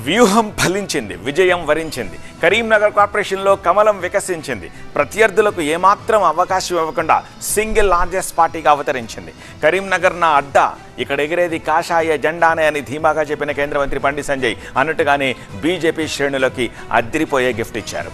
వ్యూహం ఫలించింది, విజయం వరించింది. కరీంనగర్ కార్పొరేషన్లో కమలం వికసించింది. ప్రత్యర్థులకు ఏమాత్రం అవకాశం ఇవ్వకుండా సింగిల్ లార్జెస్ట్ పార్టీగా అవతరించింది. కరీంనగర్ నా అడ్డా, ఇక్కడ ఎగిరేది కాషాయ జెండానే అని ధీమాగా చెప్పిన కేంద్ర మంత్రి బండి సంజయ్ అన్నట్టుగానే బీజేపీ శ్రేణులకి అదిరిపోయే గిఫ్ట్ ఇచ్చారు.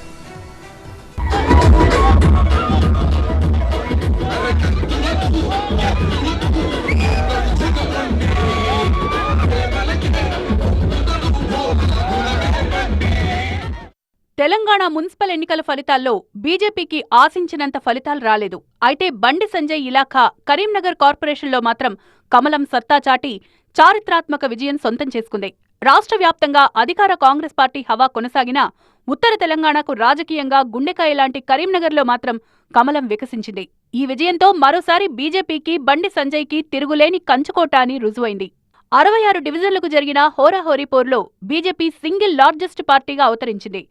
తెలంగాణ మున్సిపల్ ఎన్నికల ఫలితాల్లో బీజేపీకి ఆశించినంత ఫలితాలు రాలేదు. అయితే బండి సంజయ్ ఇలాఖా కరీంనగర్ కార్పొరేషన్లో మాత్రం కమలం సత్తా చాటి చారిత్రాత్మక విజయం సొంతం చేసుకుంది. రాష్ట్ర వ్యాప్తంగా అధికార కాంగ్రెస్ పార్టీ హవా కొనసాగినా ఉత్తర తెలంగాణకు రాజకీయంగా గుండెకాయ లాంటి కరీంనగర్లో మాత్రం కమలం వికసించింది. ఈ విజయంతో మరోసారి బీజేపీకి బండి సంజయ్కి తిరుగులేని కంచుకోట అని రుజువైంది. 66 డివిజన్లకు జరిగిన హోరాహోరీ పోర్లో బీజేపీ సింగిల్ లార్జెస్ట్ పార్టీగా అవతరించింది.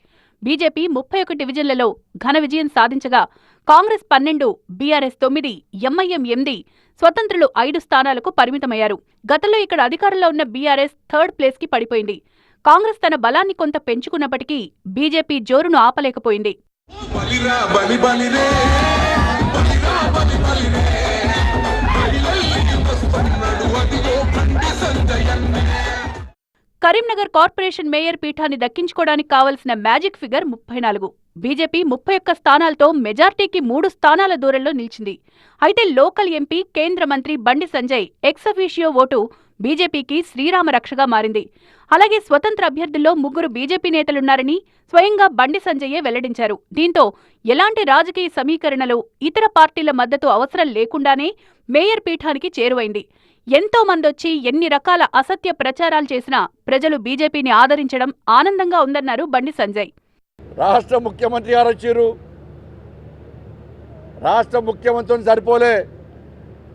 బీజేపీ 31 డివిజన్లలో ఘన విజయం సాధించగా కాంగ్రెస్ 12, బీఆర్ఎస్ 9, ఎంఐఎం 8, స్వతంత్రులు 5 స్థానాలకు పరిమితమయ్యారు. గతంలో ఇక్కడ అధికారంలో ఉన్న బీఆర్ఎస్ థర్డ్ ప్లేస్కి పడిపోయింది. కాంగ్రెస్ తన బలాన్ని కొంత పెంచుకున్నప్పటికీ బీజేపీ జోరును ఆపలేకపోయింది. కరీంనగర్ కార్పొరేషన్ మేయర్ పీఠాన్ని దక్కించుకోవడానికి కావలసిన మ్యాజిక్ ఫిగర్ 34. బీజేపీ 31 స్థానాలతో మెజార్టీకి 3 స్థానాల దూరంలో నిలిచింది. అయితే లోకల్ ఎంపీ, కేంద్ర మంత్రి బండి సంజయ్ ఎక్సఫీషియో ఓటు బీజేపీకి శ్రీరామ రక్షగా మారింది. అలాగే స్వతంత్ర అభ్యర్థుల్లో 3 బీజేపీ నేతలున్నారని స్వయంగా బండి సంజయ్యే వెల్లడించారు. దీంతో ఎలాంటి రాజకీయ సమీకరణలు, ఇతర పార్టీల మద్దతు అవసరం లేకుండానే మేయర్ పీఠానికి చేరువైంది. ఎంతో మందొచ్చి ఎన్ని రకాల అసత్య ప్రచారాలు చేసినా ప్రజలు బీజేపీని ఆదరించడం ఆనందంగా ఉందన్నారు బండి సంజయ్. రాష్ట్ర ముఖ్యమంత్రి గారు వచ్చారు. రాష్ట్ర ముఖ్యమంత్రిని సరిపోలే,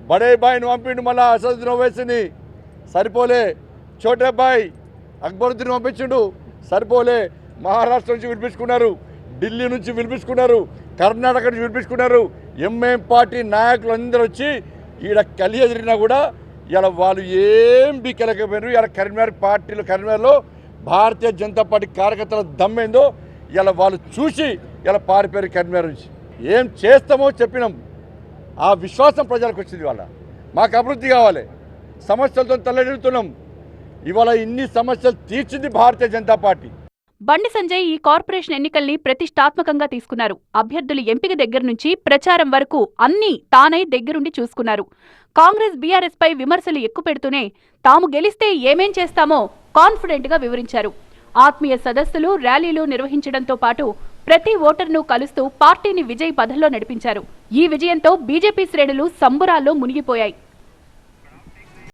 బడే బాయ్ని పంపిండు, మళ్ళా అసదుద్దీన్ ఓవైసీని సరిపోలే, చోటే బాయ్ అక్బరుద్దీన్ పంపించిండు సరిపోలే, మహారాష్ట్ర నుంచి పిలిపించుకున్నారు, ఢిల్లీ నుంచి పిలిపించుకున్నారు, కర్ణాటక నుంచి పిలిపించుకున్నారు. ఎంఐఎం పార్టీ నాయకులు అందరూ వచ్చి ఈడ కలి ఎదిరినా కూడా ఇలా వాళ్ళు ఏం బీకెలకపోయారు. ఇలా కరీంనగర్లో భారతీయ జనతా పార్టీ కార్యకర్తల దమ్మేందో ఇలా వాళ్ళు చూసి ఇలా పారిపోయారు. కరీంనగర్ నుంచి ఏం చేస్తామో చెప్పినాం. ఆ విశ్వాసం ప్రజలకు వచ్చింది. వాళ్ళ మాకు అభివృద్ధి కావాలి, సమస్యలతో తల్లడిల్లుతున్నాం. ఇవాళ ఇన్ని సమస్యలు తీర్చింది భారతీయ జనతా పార్టీ. బండి సంజయ్ ఈ కార్పొరేషన్ ఎన్నికల్ని ప్రతిష్టాత్మకంగా తీసుకున్నారు. అభ్యర్థుల ఎంపిక దగ్గర నుంచి ప్రచారం వరకు అన్నీ తానై దగ్గరుండి చూసుకున్నారు. కాంగ్రెస్, బీఆర్ఎస్ పై విమర్శలు ఎక్కుపెడుతూనే తాము గెలిస్తే ఏమేం చేస్తామో కాన్ఫిడెంట్ గా వివరించారు. ఆత్మీయ సదస్సులు, ర్యాలీలు నిర్వహించడంతో పాటు ప్రతి ఓటర్ను కలుస్తూ పార్టీని విజయ్ పథంలో నడిపించారు. ఈ విజయంతో బీజేపీ శ్రేణులు సంబురాల్లో మునిగిపోయాయి.